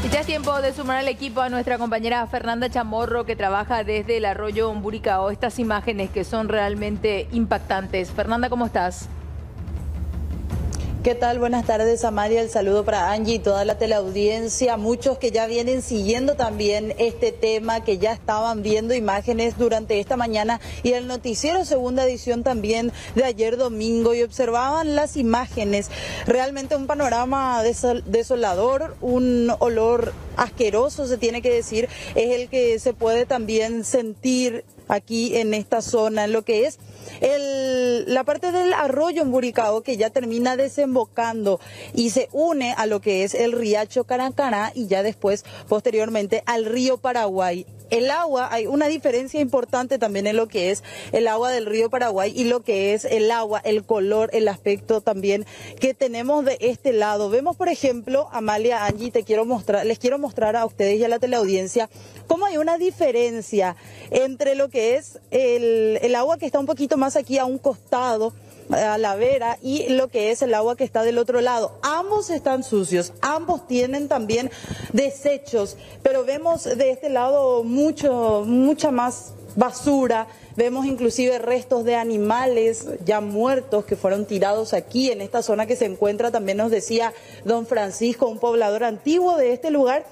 Y ya es tiempo de sumar al equipo a nuestra compañera Fernanda Chamorro, que trabaja desde el arroyo Umburicao. Estas imágenes que son realmente impactantes. Fernanda, ¿cómo estás? ¿Qué tal? Buenas tardes, Amalia. El saludo para Angie y toda la teleaudiencia. Muchos que ya vienen siguiendo también este tema, que ya estaban viendo imágenes durante esta mañana y el noticiero segunda edición también de ayer domingo, y observaban las imágenes. Realmente un panorama desolador, un olor asqueroso, se tiene que decir, es el que se puede también sentir aquí en esta zona, en lo que es la parte del arroyo Umburicao, que ya termina desembocando y se une a lo que es el riacho Caracará y ya después, posteriormente, al río Paraguay. El agua, hay una diferencia importante también en lo que es el agua del río Paraguay y lo que es el agua, el color, el aspecto también que tenemos de este lado. Vemos, por ejemplo, Amalia, Angie, les quiero mostrar a ustedes y a la teleaudiencia cómo hay una diferencia entre lo que es el agua que está un poquito más aquí a un costado, a la vera, y lo que es el agua que está del otro lado. Ambos están sucios, ambos tienen también desechos, pero vemos de este lado mucha más basura. Vemos inclusive restos de animales ya muertos que fueron tirados aquí en esta zona que se encuentra, también nos decía don Francisco, un poblador antiguo de este lugar.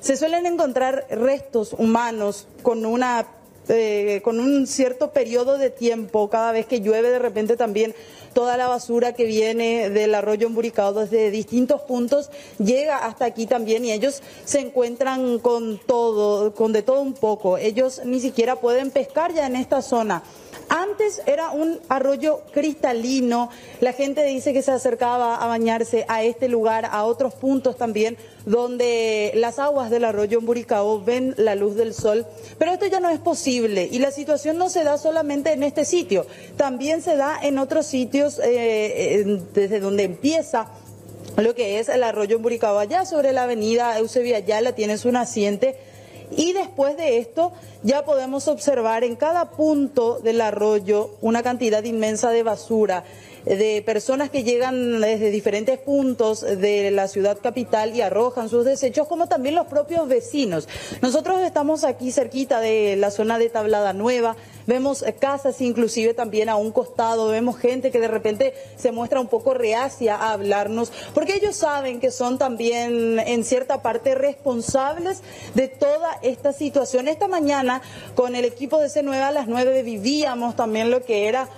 Se suelen encontrar restos humanos con un cierto periodo de tiempo. Cada vez que llueve, de repente también toda la basura que viene del arroyo Umburicao desde distintos puntos llega hasta aquí también, y ellos se encuentran con de todo un poco. Ellos ni siquiera pueden pescar ya en esta zona. Antes era un arroyo cristalino, la gente dice que se acercaba a bañarse a este lugar, a otros puntos también, donde las aguas del arroyo Umburicao ven la luz del sol, pero esto ya no es posible, y la situación no se da solamente en este sitio, también se da en otros sitios, desde donde empieza lo que es el arroyo Umburicao, allá sobre la avenida Eusebio Ayala tiene su naciente. Y después de esto ya podemos observar en cada punto del arroyo una cantidad inmensa de basura, de personas que llegan desde diferentes puntos de la ciudad capital y arrojan sus desechos, como también los propios vecinos. Nosotros estamos aquí cerquita de la zona de Tablada Nueva, vemos casas inclusive también a un costado, vemos gente que de repente se muestra un poco reacia a hablarnos, porque ellos saben que son también en cierta parte responsables de toda esta situación. Esta mañana con el equipo de C9 a las 9 vivíamos también lo que era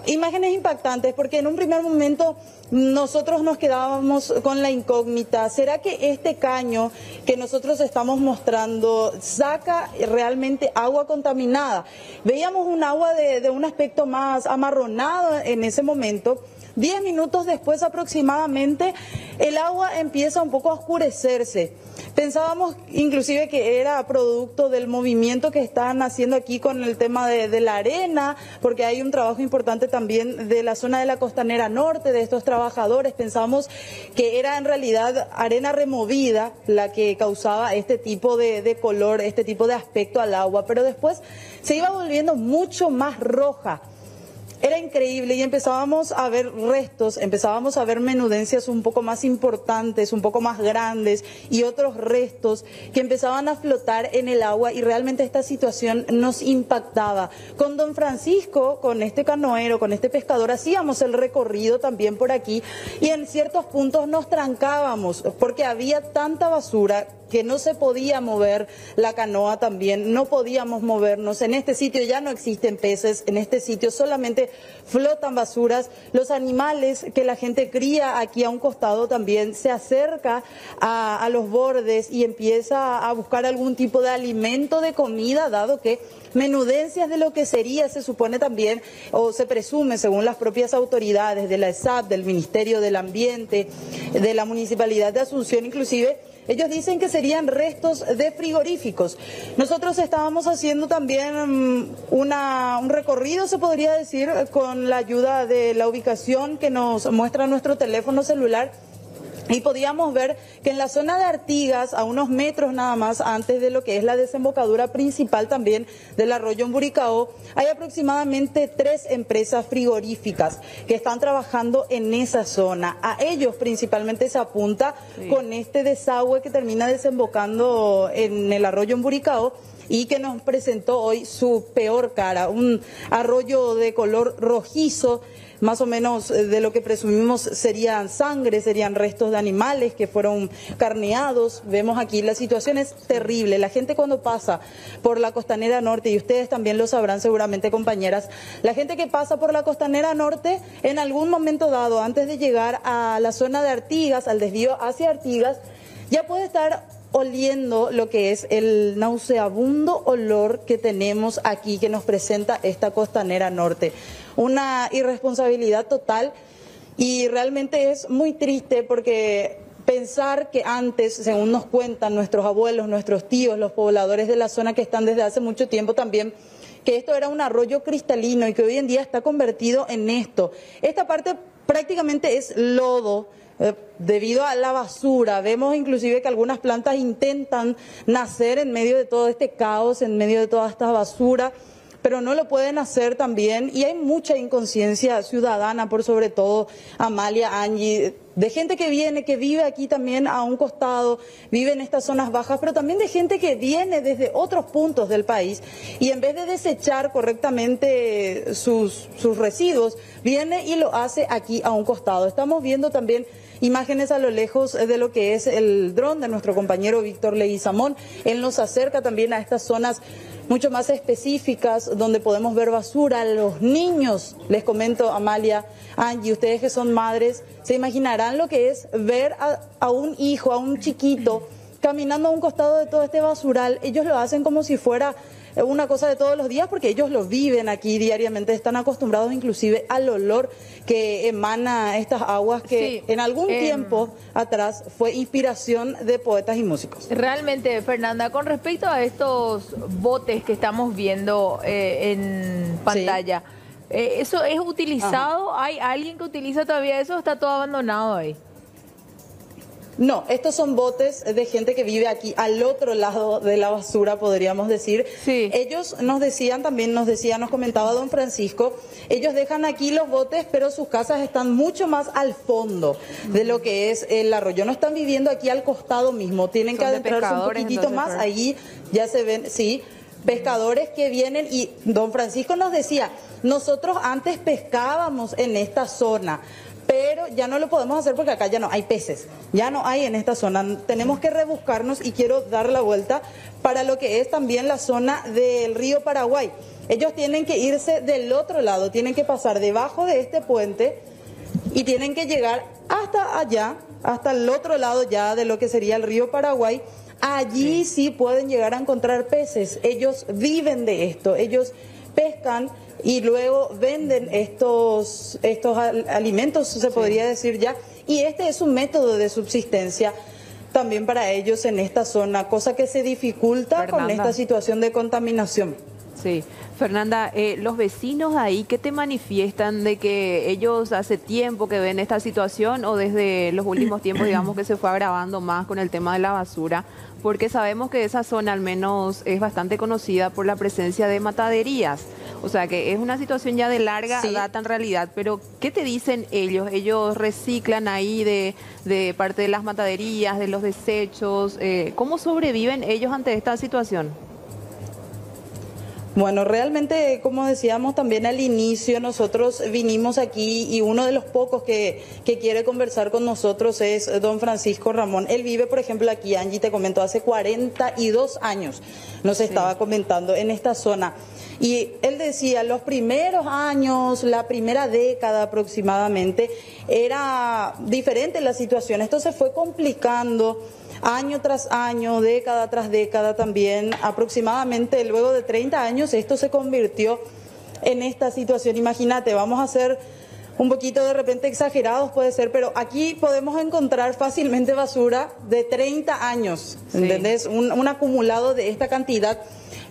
imágenes impactantes, porque en un primer momento nosotros nos quedábamos con la incógnita: ¿será que este caño que nosotros estamos mostrando saca realmente agua contaminada? Veíamos un agua de un aspecto más amarronado en ese momento. 10 minutos después aproximadamente el agua empieza un poco a oscurecerse. Pensábamos inclusive que era producto del movimiento que están haciendo aquí con el tema de la arena, porque hay un trabajo importante también de la zona de la Costanera Norte, de estos trabajadores. Pensamos que era en realidad arena removida la que causaba este tipo de color, este tipo de aspecto al agua, pero después se iba volviendo mucho más roja. Era increíble, y empezábamos a ver restos, empezábamos a ver menudencias un poco más importantes, un poco más grandes, y otros restos que empezaban a flotar en el agua, y realmente esta situación nos impactaba. Con don Francisco, con este canoero, con este pescador, hacíamos el recorrido también por aquí, y en ciertos puntos nos trancábamos porque había tanta basura que no se podía mover la canoa también, no podíamos movernos. En este sitio ya no existen peces, en este sitio solamente flotan basuras. Los animales que la gente cría aquí a un costado también se acerca a los bordes y empieza a buscar algún tipo de alimento, de comida, dado que menudencias de lo que sería, se supone también, o se presume según las propias autoridades de la ESAP, del Ministerio del Ambiente, de la Municipalidad de Asunción inclusive, ellos dicen que serían restos de frigoríficos. Nosotros estábamos haciendo también un recorrido, se podría decir, con la ayuda de la ubicación que nos muestra nuestro teléfono celular. Y podíamos ver que en la zona de Artigas, a unos metros nada más antes de lo que es la desembocadura principal también del arroyo Emburicao, hay aproximadamente 3 empresas frigoríficas que están trabajando en esa zona. A ellos principalmente se apunta con este desagüe que termina desembocando en el arroyo Emburicao y que nos presentó hoy su peor cara, un arroyo de color rojizo, más o menos de lo que presumimos serían sangre, serían restos de animales que fueron carneados. Vemos aquí, la situación es terrible. La gente cuando pasa por la Costanera Norte, y ustedes también lo sabrán seguramente, compañeras, la gente que pasa por la Costanera Norte, en algún momento dado, antes de llegar a la zona de Artigas, al desvío hacia Artigas, ya puede estar oliendo lo que es el nauseabundo olor que tenemos aquí, que nos presenta esta Costanera Norte. Una irresponsabilidad total, y realmente es muy triste porque pensar que antes, según nos cuentan nuestros abuelos, nuestros tíos, los pobladores de la zona que están desde hace mucho tiempo también, que esto era un arroyo cristalino y que hoy en día está convertido en esto. Esta parte prácticamente es lodo, debido a la basura. Vemos inclusive que algunas plantas intentan nacer en medio de todo este caos, en medio de toda esta basura, pero no lo pueden hacer también, y hay mucha inconsciencia ciudadana, por sobre todo, Amalia, Angie, de gente que viene, que vive aquí también a un costado, vive en estas zonas bajas, pero también de gente que viene desde otros puntos del país y en vez de desechar correctamente sus residuos, viene y lo hace aquí a un costado. Estamos viendo también imágenes a lo lejos de lo que es el dron de nuestro compañero Víctor Leguizamón. Él nos acerca también a estas zonas mucho más específicas donde podemos ver basura. Los niños, les comento, Amalia, Angie, ustedes que son madres, se imaginarán lo que es ver a un hijo, a un chiquito, caminando a un costado de todo este basural. Ellos lo hacen como si fuera una cosa de todos los días, porque ellos lo viven aquí diariamente, están acostumbrados inclusive al olor que emana estas aguas que en algún tiempo atrás fue inspiración de poetas y músicos. Realmente, Fernanda, con respecto a estos botes que estamos viendo en pantalla, ¿eso es utilizado? ¿Hay alguien que utiliza todavía eso o está todo abandonado ahí? No, estos son botes de gente que vive aquí al otro lado de la basura, podríamos decir. Sí. Ellos nos decían, también nos comentaba don Francisco, ellos dejan aquí los botes, pero sus casas están mucho más al fondo de lo que es el arroyo. No están viviendo aquí al costado mismo, tienen que adentrarse un poquitito entonces, más, ahí ya se ven, sí, pescadores que vienen, y don Francisco nos decía, nosotros antes pescábamos en esta zona, pero ya no lo podemos hacer porque acá ya no hay peces, ya no hay en esta zona. Tenemos que rebuscarnos, y quiero dar la vuelta para lo que es también la zona del río Paraguay. Ellos tienen que irse del otro lado, tienen que pasar debajo de este puente y tienen que llegar hasta allá, hasta el otro lado ya de lo que sería el río Paraguay. Allí sí pueden llegar a encontrar peces. Ellos viven de esto, ellos pescan y luego venden estos alimentos, se podría decir ya, y este es un método de subsistencia también para ellos en esta zona, cosa que se dificulta, Fernanda, con esta situación de contaminación. Sí, Fernanda, los vecinos ahí, ¿qué te manifiestan de que ellos hace tiempo que ven esta situación o desde los últimos tiempos, digamos, que se fue agravando más con el tema de la basura? Porque sabemos que esa zona al menos es bastante conocida por la presencia de mataderías. O sea que es una situación ya de larga data en realidad, pero ¿qué te dicen ellos? ¿Ellos reciclan ahí de parte de las mataderías, de los desechos? ¿Cómo sobreviven ellos ante esta situación? Bueno, realmente, como decíamos también al inicio, nosotros vinimos aquí y uno de los pocos que quiere conversar con nosotros es don Francisco Ramón. Él vive, por ejemplo, aquí, Angie, te comentó, hace 42 años nos estaba comentando en esta zona. Y él decía, los primeros años, la primera década aproximadamente, era diferente la situación. Esto se fue complicando año tras año, década tras década también. Aproximadamente luego de 30 años esto se convirtió en esta situación. Imagínate, vamos a ser un poquito de repente exagerados, puede ser, pero aquí podemos encontrar fácilmente basura de 30 años, ¿entendés? Un acumulado de esta cantidad.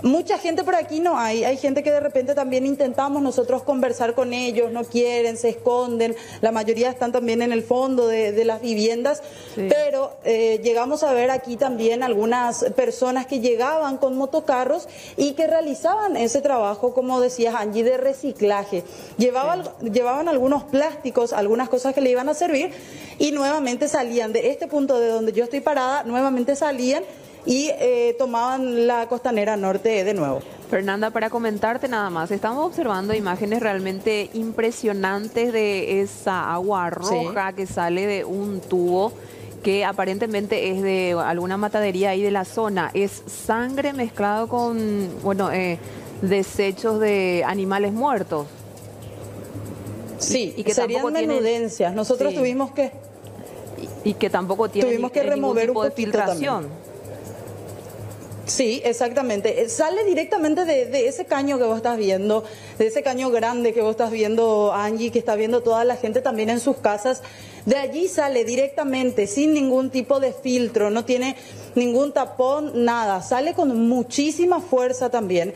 Mucha gente por aquí no hay gente que de repente también intentamos nosotros conversar con ellos, no quieren, se esconden, la mayoría están también en el fondo de las viviendas, sí. Pero llegamos a ver aquí también algunas personas que llegaban con motocarros y que realizaban ese trabajo, como decías Angie, de reciclaje. Llevaban algunos plásticos, algunas cosas que le iban a servir y nuevamente salían de este punto de donde yo estoy parada, nuevamente salían y tomaban la Costanera Norte de nuevo. Fernanda, para comentarte nada más, estamos observando imágenes realmente impresionantes de esa agua roja, sí, que sale de un tubo que aparentemente es de alguna matadería ahí de la zona. Es sangre mezclado con, bueno, desechos de animales muertos. Sí, y que serían menudencias. Nosotros sí tuvimos que... Y que tampoco tiene remover ningún tipo de filtración. También. Sí, exactamente. Sale directamente de ese caño que vos estás viendo, de ese caño grande que vos estás viendo, Angie, que está viendo toda la gente también en sus casas. De allí sale directamente, sin ningún tipo de filtro, no tiene ningún tapón, nada. Sale con muchísima fuerza también.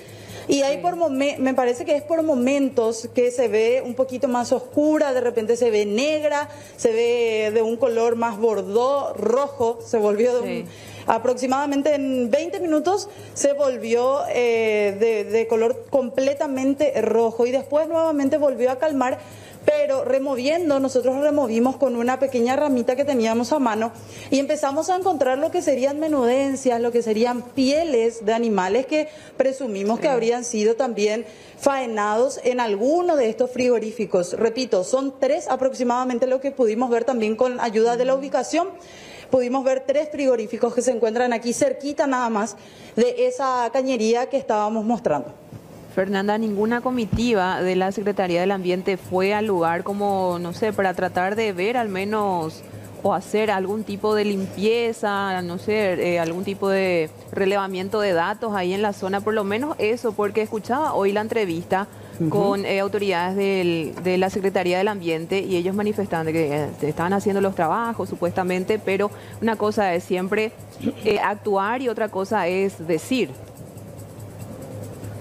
Y hay me parece que es por momentos que se ve un poquito más oscura, de repente se ve negra, se ve de un color más bordó, rojo, se volvió de aproximadamente en 20 minutos se volvió de color completamente rojo y después nuevamente volvió a calmar. Pero nosotros removimos con una pequeña ramita que teníamos a mano y empezamos a encontrar lo que serían menudencias, lo que serían pieles de animales que presumimos que habrían sido también faenados en alguno de estos frigoríficos. Repito, son 3 aproximadamente lo que pudimos ver también con ayuda de la ubicación. Pudimos ver 3 frigoríficos que se encuentran aquí cerquita nada más de esa cañería que estábamos mostrando. Fernanda, ninguna comitiva de la Secretaría del Ambiente fue al lugar como, no sé, para tratar de ver al menos o hacer algún tipo de limpieza, no sé, algún tipo de relevamiento de datos ahí en la zona, por lo menos eso, porque escuchaba hoy la entrevista con autoridades de la Secretaría del Ambiente y ellos manifestaban que estaban haciendo los trabajos supuestamente, pero una cosa es siempre actuar y otra cosa es decir.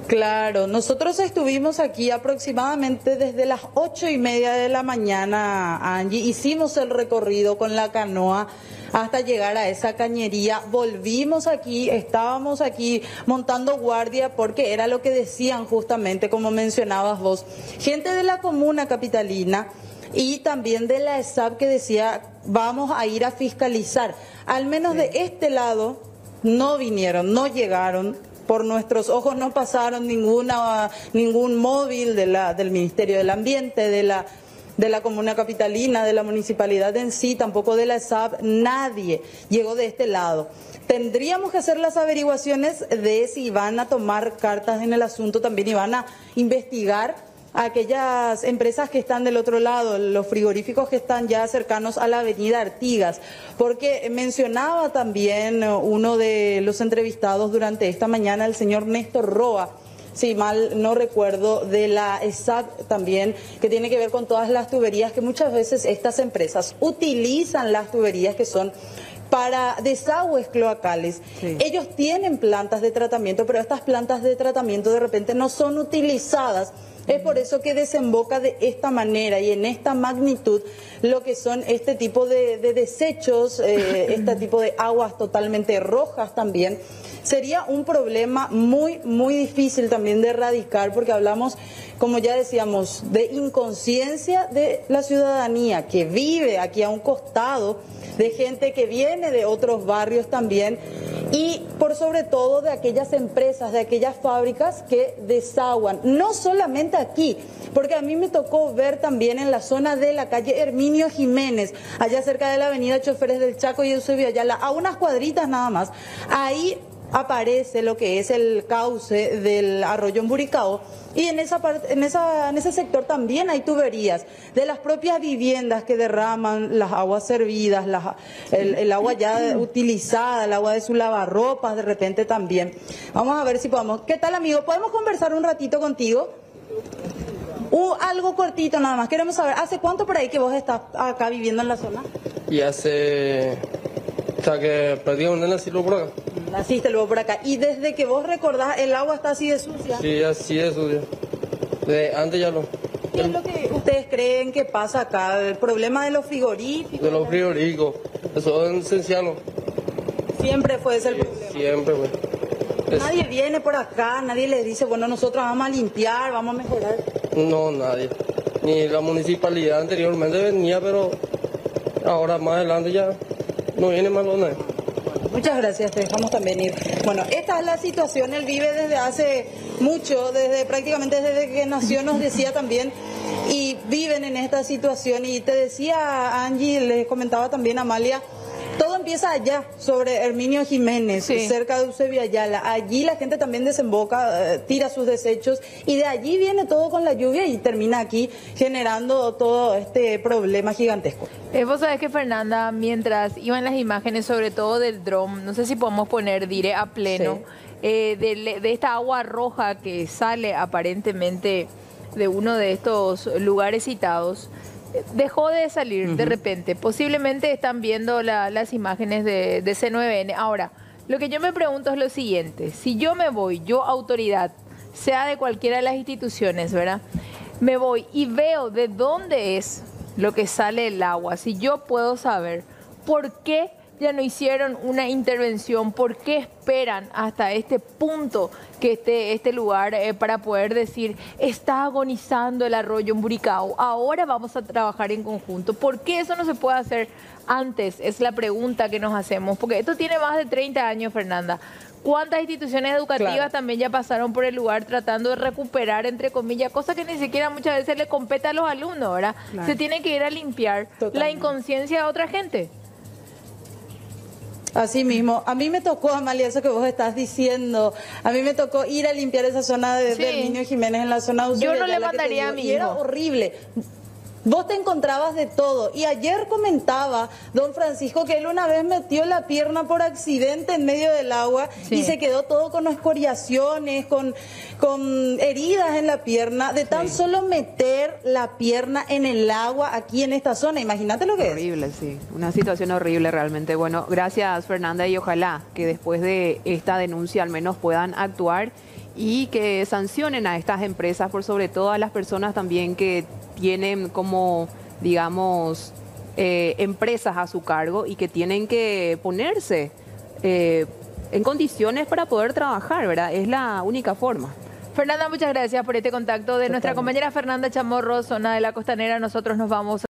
Claro, nosotros estuvimos aquí aproximadamente desde las 8:30 de la mañana, Angie. Hicimos el recorrido con la canoa hasta llegar a esa cañería. Volvimos aquí, estábamos aquí montando guardia porque era lo que decían justamente, como mencionabas vos, gente de la comuna capitalina y también de la ESAP que decía, vamos a ir a fiscalizar. Al menos de este lado no vinieron, no llegaron. Por nuestros ojos no pasaron ningún móvil del Ministerio del Ambiente, de la comuna capitalina, de la municipalidad en sí, tampoco de la ESAP, nadie llegó de este lado. Tendríamos que hacer las averiguaciones de si van a tomar cartas en el asunto también y van a investigar a aquellas empresas que están del otro lado, los frigoríficos que están ya cercanos a la avenida Artigas, porque mencionaba también uno de los entrevistados durante esta mañana, el señor Néstor Roa, si mal no recuerdo, de la ESAP también, que tiene que ver con todas las tuberías, que muchas veces estas empresas utilizan las tuberías que son para desagües cloacales. Sí. Ellos tienen plantas de tratamiento, pero estas plantas de tratamiento de repente no son utilizadas. Es por eso que desemboca de esta manera y en esta magnitud lo que son este tipo de desechos, este tipo de aguas totalmente rojas también. Sería un problema muy, muy difícil también de erradicar porque hablamos, como ya decíamos, de inconsciencia de la ciudadanía que vive aquí a un costado, de gente que viene de otros barrios también y por sobre todo de aquellas empresas, de aquellas fábricas que desaguan, no solamente aquí, porque a mí me tocó ver también en la zona de la calle Herminio Jiménez, allá cerca de la avenida Choferes del Chaco y Eusebio Ayala, a unas cuadritas nada más, ahí aparece lo que es el cauce del arroyo Emburicao y en ese sector también hay tuberías de las propias viviendas que derraman las aguas servidas, el agua ya utilizada, el agua de su lavarropas de repente también. Vamos a ver si podemos. ¿Qué tal, amigo? ¿Podemos conversar un ratito contigo? Algo cortito nada más. Queremos saber, ¿hace cuánto por ahí que vos estás acá viviendo en la zona? Y hace... O sea, que prácticamente nací por acá. Naciste luego por acá. Y desde que vos recordás, ¿el agua está así de sucia? Sí, así de sucia. Desde antes ya no. ¿Qué es lo que ustedes creen que pasa acá? ¿El problema de los frigoríficos? De los frigoríficos. Eso es esencial, ¿no? Siempre fue ese el problema. Siempre, güey. Nadie viene por acá, nadie les dice, bueno, nosotros vamos a limpiar, vamos a mejorar. No, nadie. Ni la municipalidad anteriormente venía, pero ahora más adelante ya no viene más los nadie. Muchas gracias, te dejamos también ir. Bueno, esta es la situación, él vive desde hace mucho, prácticamente desde que nació nos decía también, y viven en esta situación. Y te decía Angie, les comentaba también a Amalia, todo empieza allá, sobre Herminio Jiménez, sí, cerca de Eusebio Ayala. Allí la gente también desemboca, tira sus desechos, y de allí viene todo con la lluvia y termina aquí generando todo este problema gigantesco. Vos sabés que, Fernanda, mientras iban las imágenes, sobre todo del dron, no sé si podemos poner, diré a pleno, Sí. de esta agua roja que sale aparentemente de uno de estos lugares citados, dejó de salir de repente. Posiblemente están viendo las imágenes de C9N. Ahora, lo que yo me pregunto es lo siguiente. Si yo me voy, yo autoridad, sea de cualquiera de las instituciones, ¿verdad? Me voy y veo de dónde es lo que sale el agua. Si yo puedo saber por qué ya no hicieron una intervención, por qué esperan hasta este punto que esté este lugar para poder decir, está agonizando el arroyo en Buricao, ahora vamos a trabajar en conjunto. ¿Por qué eso no se puede hacer antes? Es la pregunta que nos hacemos, porque esto tiene más de 30 años, Fernanda. ¿Cuántas instituciones educativas también ya pasaron por el lugar tratando de recuperar, entre comillas, cosas que ni siquiera muchas veces le compete a los alumnos, ¿verdad? Claro. Se tiene que ir a limpiar la inconsciencia de otra gente. Así mismo, a mí me tocó, Amalia, eso que vos estás diciendo, a mí me tocó ir a limpiar esa zona de Herminio Jiménez en la zona de Eusebio Yo no Ayala, le mandaría a mi hijo. y era horrible. Vos te encontrabas de todo. Y ayer comentaba don Francisco que él una vez metió la pierna por accidente en medio del agua y se quedó todo con escoriaciones, con heridas en la pierna, de tan solo meter la pierna en el agua aquí en esta zona. Imagínate lo que es. Horrible, sí. Una situación horrible realmente. Bueno, gracias, Fernanda, y ojalá que después de esta denuncia al menos puedan actuar y que sancionen a estas empresas, por sobre todo a las personas también que tienen como, digamos, empresas a su cargo y que tienen que ponerse en condiciones para poder trabajar, ¿verdad? Es la única forma. Fernanda, muchas gracias por este contacto de nuestra compañera Fernanda Chamorro, zona de la Costanera. Nosotros nos vamos